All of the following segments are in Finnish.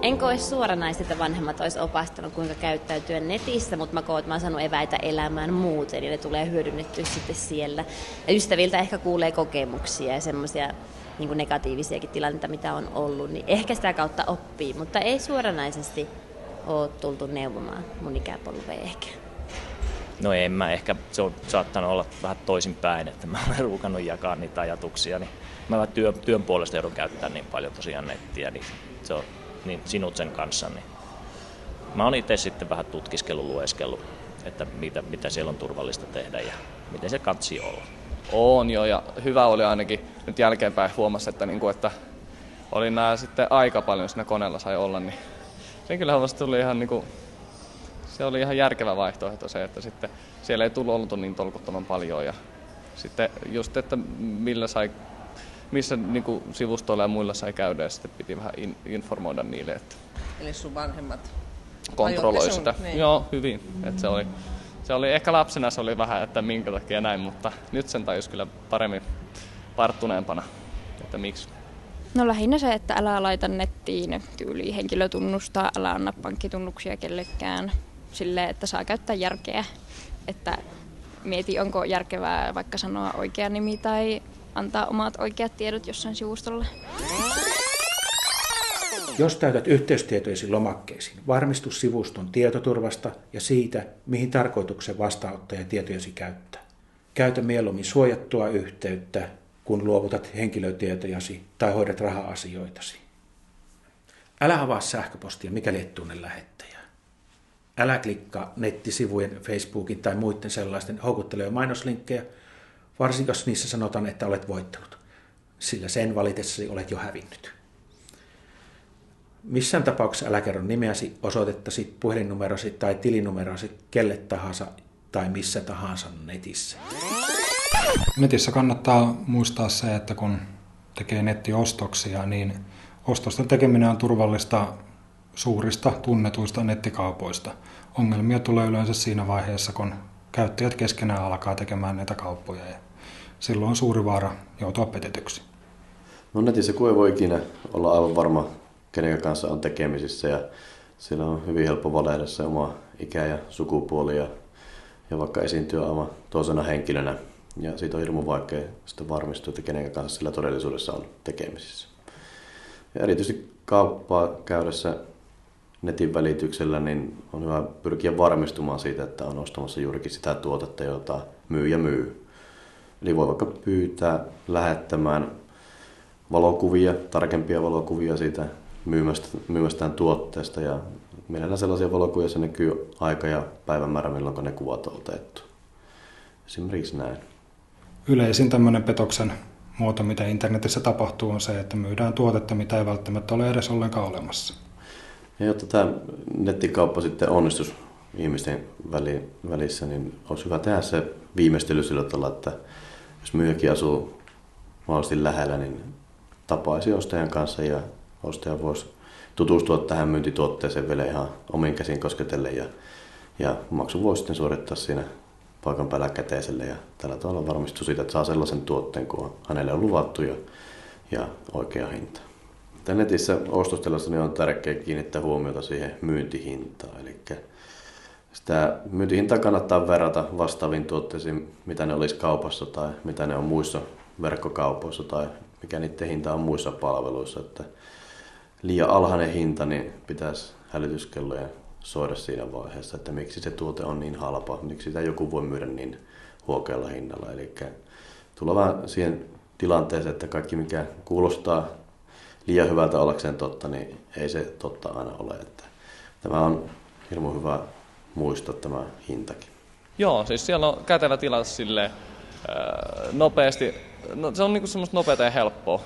En koe suoranaisesti, että vanhemmat olisi opastanut, kuinka käyttäytyä netissä, mutta mä oon saanut eväitä elämään muuten, ja ne tulee hyödynnettyä sitten siellä. Ja ystäviltä ehkä kuulee kokemuksia ja semmoisia niin kuin negatiivisiakin tilanteita, mitä on ollut, niin ehkä sitä kautta oppii, mutta ei suoranaisesti ole tultu neuvomaan mun ikäpolveen ehkä. No en mä, ehkä se on saattanut olla vähän toisinpäin, että mä olen ruukannut jakaa niitä ajatuksia, niin mä työn puolesta joudun käyttämään niin paljon tosiaan nettiä, niin se on niin sinut sen kanssa, niin mä oon itse sitten vähän tutkiskellut, lueskellut, että mitä siellä on turvallista tehdä ja miten se katsii olla. On jo, ja hyvä oli ainakin nyt jälkeenpäin huomasi, että oli nää sitten aika paljon siinä koneella sai olla, niin sen kyllä huomasi, tuli ihan se oli ihan järkevä vaihtoehto se, että sitten siellä ei tullut ollut niin tolkuttoman paljon, ja sitten just, että missä sivustoilla ja muilla sai käydä, ja sitten piti vähän informoida niille, että eli sun vanhemmat kontrolloi sitä. Niin. Joo, hyvin. Että se oli ehkä lapsena se oli vähän, että minkä takia näin, mutta nyt sen tajus kyllä paremmin varttuneempana, että miksi. No lähinnä se, että älä laita nettiin tyyliin henkilötunnusta, älä anna pankkitunnuksia kellekään silleen, että saa käyttää järkeä. Että mieti, onko järkevää vaikka sanoa oikea nimi tai antaa omat oikeat tiedot jossain sivustolla. Jos täytät yhteystietoisi lomakkeisiin, varmistu sivuston tietoturvasta ja siitä, mihin tarkoituksen vastaanottaja tietojasi käyttää. Käytä mieluummin suojattua yhteyttä, kun luovutat henkilötietojasi tai hoidat raha-asioitasi. Älä avaa sähköpostia, mikäli et tunne lähettäjää. Älä klikkaa nettisivujen, Facebookin tai muiden sellaisten houkuttelevia mainoslinkkejä, varsinkin jos niissä sanotaan, että olet voittanut, sillä sen valitessasi olet jo hävinnyt. Missään tapauksessa älä kerro nimeäsi, osoitettasi, puhelinnumerosi tai tilinumerosi kelle tahansa tai missä tahansa netissä. Netissä kannattaa muistaa se, että kun tekee nettiostoksia, niin ostosten tekeminen on turvallista suurista tunnetuista nettikaupoista. Ongelmia tulee yleensä siinä vaiheessa, kun käyttäjät keskenään alkaa tekemään näitä kauppoja ja silloin on suuri vaara joutua petetyksi. No netissä kun ei voi ikinä olla aivan varma, kenen kanssa on tekemisissä ja siellä on hyvin helppo valehdä se oma ikä ja sukupuoli ja vaikka esiintyä aivan toisena henkilönä. Ja siitä on hirveän vaikea sitten varmistua, että kenen kanssa sillä todellisuudessa on tekemisissä. Ja erityisesti kauppaa käydessä netin välityksellä niin on hyvä pyrkiä varmistumaan siitä, että on ostamassa juurikin sitä tuotetta, jota myyjä myy. Eli voi vaikka pyytää lähettämään valokuvia, tarkempia valokuvia siitä myymästään tuotteesta ja mielellään sellaisia valokuvia, joissa näkyy aika ja päivämäärä, milloin ne kuvat on otettu. Esimerkiksi näin. Yleisin tämmöinen petoksen muoto, mitä internetissä tapahtuu, on se, että myydään tuotetta, mitä ei välttämättä ole edes ollenkaan olemassa. Ja jotta tämä nettikauppa sitten onnistuisi ihmisten välissä, niin olisi hyvä tehdä se viimeistely sillä tavalla, että jos myyjäkin asuu mahdollisesti lähellä, niin tapaisi ostajan kanssa ja ostaja voisi tutustua tähän myyntituotteeseen vielä ihan omin käsin kosketellen ja maksu voisi sitten suorittaa siinä paikan päällä käteiselle ja tällä tavalla varmistuu siitä, että saa sellaisen tuotteen, kun hänelle on luvattu ja oikea hinta. Netissä ostostellessa niin on tärkeää kiinnittää huomiota siihen myyntihintaan. Eli sitä myyntihintaa kannattaa verrata vastaaviin tuotteisiin, mitä ne olisi kaupassa tai mitä ne on muissa verkkokaupoissa tai mikä niiden hinta on muissa palveluissa. Että liian alhainen hinta niin pitäisi hälytyskellojen soida siinä vaiheessa, että miksi se tuote on niin halpa, miksi sitä joku voi myydä niin huokealla hinnalla. Eli tulla vähän siihen tilanteeseen, että kaikki mikä kuulostaa liian hyvältä ollakseen totta, niin ei se totta aina ole. Että tämä on hirveän hyvä muistaa tämä hintakin. Joo, siis siellä on kätevä tilata silleen nopeasti. No, se on niinku semmoista nopeata ja helppoa.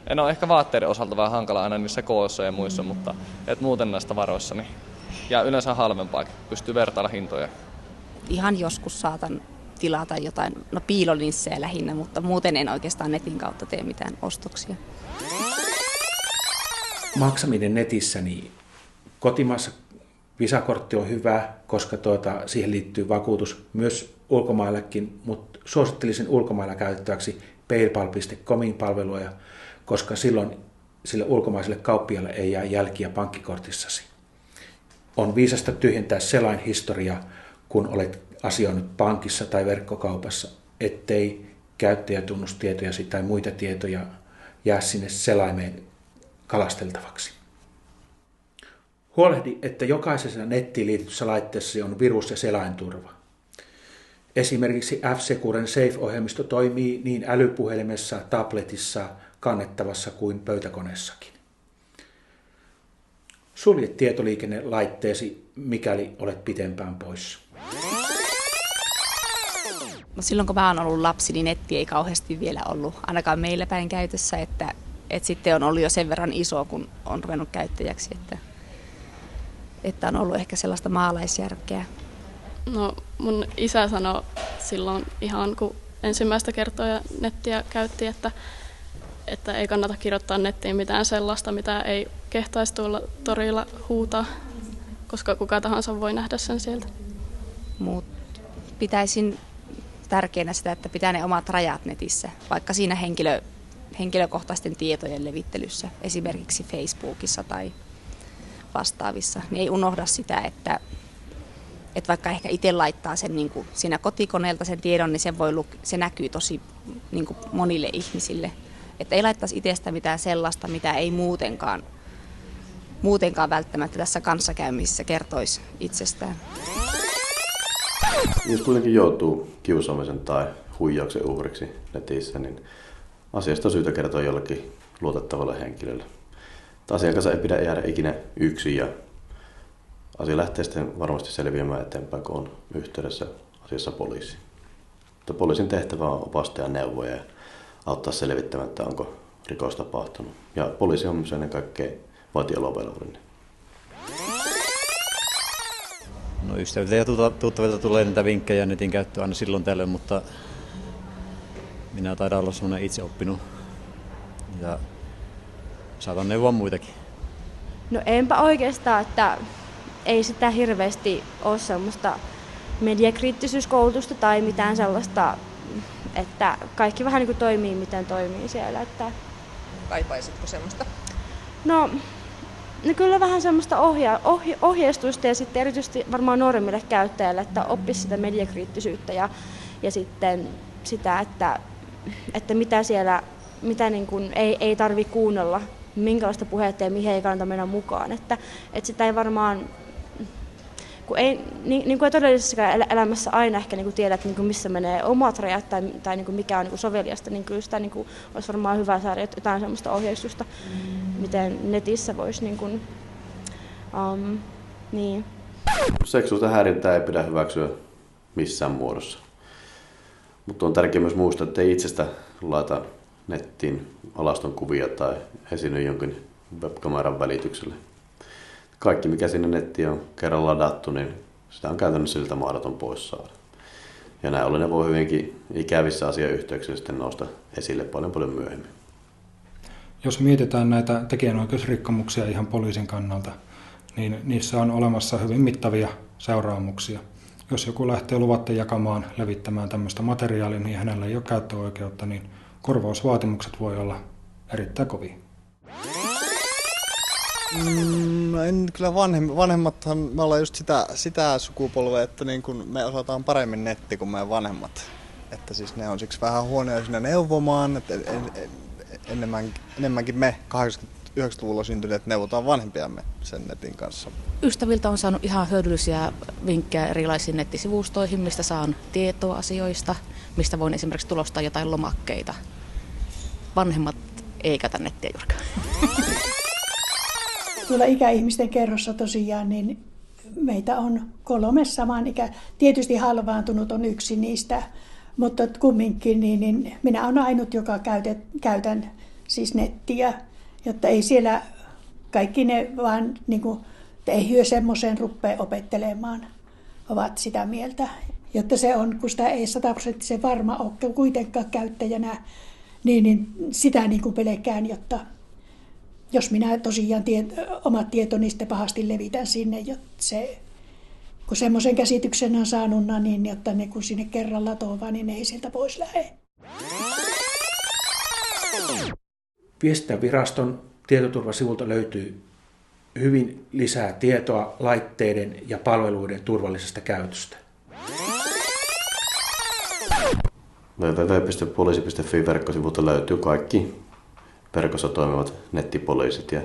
En ole ehkä vaatteiden osalta vähän hankala aina niissä kooissa ja muissa, mutta muuten näistä varoissa. Niin. Ja yleensä halvempaakin. Pystyy vertailla hintoja. Ihan joskus saatan tilata jotain, piilolinssejä lähinnä, mutta muuten en oikeastaan netin kautta tee mitään ostoksia. Maksaminen netissä, niin kotimaassa Visa-kortti on hyvä, koska siihen liittyy vakuutus myös ulkomaillakin, mutta suosittelisin ulkomailla käytettäväksi paypal.comin palvelua, koska silloin sille ulkomaiselle kauppialle ei jää jälkiä pankkikortissasi. On viisasta tyhjentää selainhistoria, kun olet asioinut pankissa tai verkkokaupassa, ettei käyttäjätunnustietoja tai muita tietoja jää sinne selaimeen kalasteltavaksi. Huolehdi, että jokaisessa nettiin liitytyssä laitteessa on virus- ja selainturva. Esimerkiksi F-Securen Safe-ohjelmisto toimii niin älypuhelimessa, tabletissa, kannettavassa kuin pöytäkoneessakin. Sulje tietoliikennelaitteesi, mikäli olet pitempään poissa. No silloin kun mä oon ollut lapsi, niin netti ei kauheasti vielä ollut ainakaan meillä päin käytössä, että sitten on ollut jo sen verran iso, kun on ruvennut käyttäjäksi, että on ollut ehkä sellaista maalaisjärkeä. No mun isä sanoi silloin ihan kun ensimmäistä kertaa nettiä käytti, että ei kannata kirjoittaa nettiin mitään sellaista, mitä ei kehtaisi tuolla torilla huutaa, koska kuka tahansa voi nähdä sen sieltä. Mut pitäisin tärkeänä sitä, että pitää ne omat rajat netissä, vaikka siinä henkilökohtaisten tietojen levittelyssä, esimerkiksi Facebookissa tai vastaavissa, niin ei unohda sitä, että vaikka ehkä itse laittaa sen niin kuin siinä kotikoneelta sen tiedon, niin se näkyy tosi niin kuin monille ihmisille. Että ei laittaisi itsestä mitään sellaista, mitä ei muutenkaan välttämättä tässä kanssakäymisessä kertoisi itsestään. Jos kuitenkin joutuu kiusaamisen tai huijauksen uhriksi netissä, niin asiasta on syytä kertoa jollekin luotettavalle henkilölle. Asiakas ei pidä jäädä ikinä yksin ja asia lähtee sitten varmasti selviämään eteenpäin, kun on yhteydessä asiassa poliisiin. Mutta poliisin tehtävä on opastaa ja neuvoja ja auttaa selvittämään, että onko rikos tapahtunut. Ja poliisi on myös ennen kaikkea vaitiolovelvollinen. No ystäviltä ja tuttavilta tulee niitä vinkkejä netin käyttöön aina silloin tällöin, mutta minä taidan olla sellainen itseoppinut ja saatan neuvoa muitakin. No enpä oikeastaan, että ei sitä hirveästi ole semmoista mediakriittisyyskoulutusta tai mitään sellaista, että kaikki vähän niin kuin toimii, miten toimii siellä. Että kaipaisitko semmoista? No kyllä vähän semmoista ohjeistusta ja sitten erityisesti varmaan nuoremmille käyttäjille, että oppisi sitä mediakriittisyyttä ja sitten sitä, että mitä siellä, mitä niin kuin ei tarvitse kuunnella, minkälaista puhetta ja mihin ei kannata mennä mukaan. Että sitä ei varmaan, kun ei niin kuin todellisessa elämässä aina ehkä niin kuin tiedät, niin kuin missä menee omat rajat tai niin kuin mikä on niin kuin soveliasta, niin kyllä sitä niin kuin olisi varmaan hyvä saada jotain semmoista ohjeistusta, miten netissä voisi niin kuin, niin. Seksuaalista häirintää ei pidä hyväksyä missään muodossa. Mutta on tärkeää myös muistaa, että ei itsestä laita nettiin alaston kuvia tai esiinny jonkin webkameran välityksellä. Kaikki, mikä sinne nettiin on kerran ladattu, niin sitä on käytännössä siltä mahdoton pois saada. Ja näin ollen ne voi hyvinkin ikävissä asiayhteyksissä sitten nousta esille paljon myöhemmin. Jos mietitään näitä tekijänoikeusrikkomuksia ihan poliisin kannalta, niin niissä on olemassa hyvin mittavia seuraamuksia. Jos joku lähtee luvatta jakamaan, levittämään tämmöistä materiaalia, niin hänellä ei ole käyttöoikeutta, niin korvausvaatimukset voi olla erittäin kovia. No en kyllä vanhemmathan, me ollaan just sitä sukupolvea, että niin kun me osataan paremmin netti kuin meidän vanhemmat. Että siis ne on siksi vähän huonoja siinä neuvomaan, että enemmänkin me 80-90-luvulla syntyneet neuvotaan vanhempiamme sen netin kanssa. Ystäviltä on saanut ihan hyödyllisiä vinkkejä erilaisiin nettisivustoihin, mistä saan tietoa asioista, mistä voin esimerkiksi tulostaa jotain lomakkeita. Vanhemmat ei käytä nettiä juurikaan. Tuolla ikäihmisten kerrossa tosiaan, niin meitä on 3 saman ikä. Tietysti halvaantunut on yksi niistä, mutta kumminkin niin minä olen ainut, joka käytän siis nettiä, jotta ei siellä kaikki ne vaan, niin kuin, ei hyö semmoiseen ruppea opettelemaan, ovat sitä mieltä. Jotta se on, kun sitä ei 100% varma ole kuitenkaan käyttäjänä, niin sitä niin kuin pelkään, jotta jos minä tosiaan omat tietoni sitten pahasti levitän sinne, jotta se, kun semmoisen käsityksen on saanut, niin jotta ne kun sinne kerran latoaa, niin ne ei sieltä pois lähde. Viestintäviraston Tietoturvasivulta löytyy hyvin lisää tietoa laitteiden ja palveluiden turvallisesta käytöstä. www.poliisi.fi-verkkosivulta löytyy kaikki verkossa toimivat nettipoliisit ja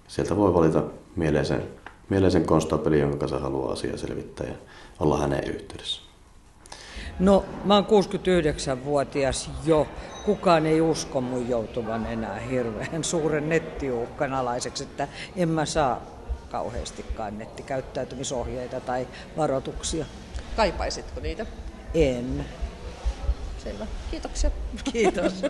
sieltä voi valita mieleisen konstaapelin, jonka kanssa haluaa asiaa selvittää ja olla hänen yhteydessä. No, mä oon 69-vuotias jo. Kukaan ei usko mun joutuvan enää hirveän suuren nettiuhkan alaiseksi, että en mä saa kauheastikaan nettikäyttäytymisohjeita tai varoituksia. Kaipaisitko niitä? En. Selvä. Kiitoksia. Kiitos.